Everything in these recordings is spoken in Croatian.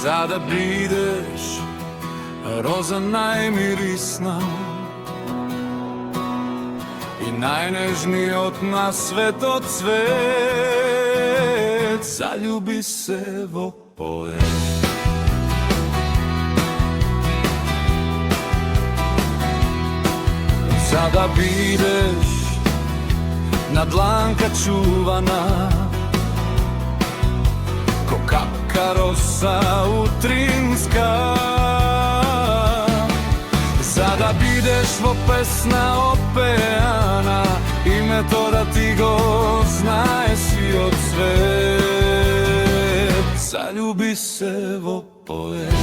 Sada bideš roza najmirisna i najnežniji od nas sveto cvet. Zaljubi se vo poet. Sada bideš na dlanka čuvana, ko kapka rosa utrinska. Sada bideš vo pesna opeana i metoda ti go znaje si od svet. Zaljubi se vo poet.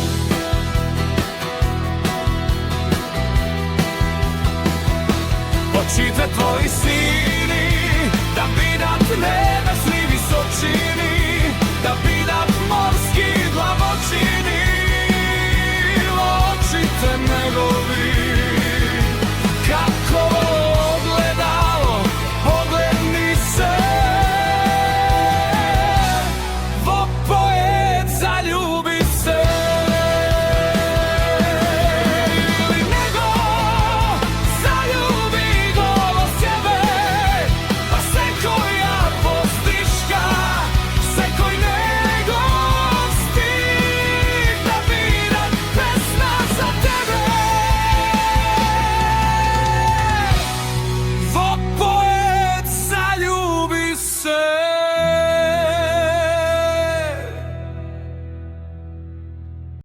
Očite tvoji si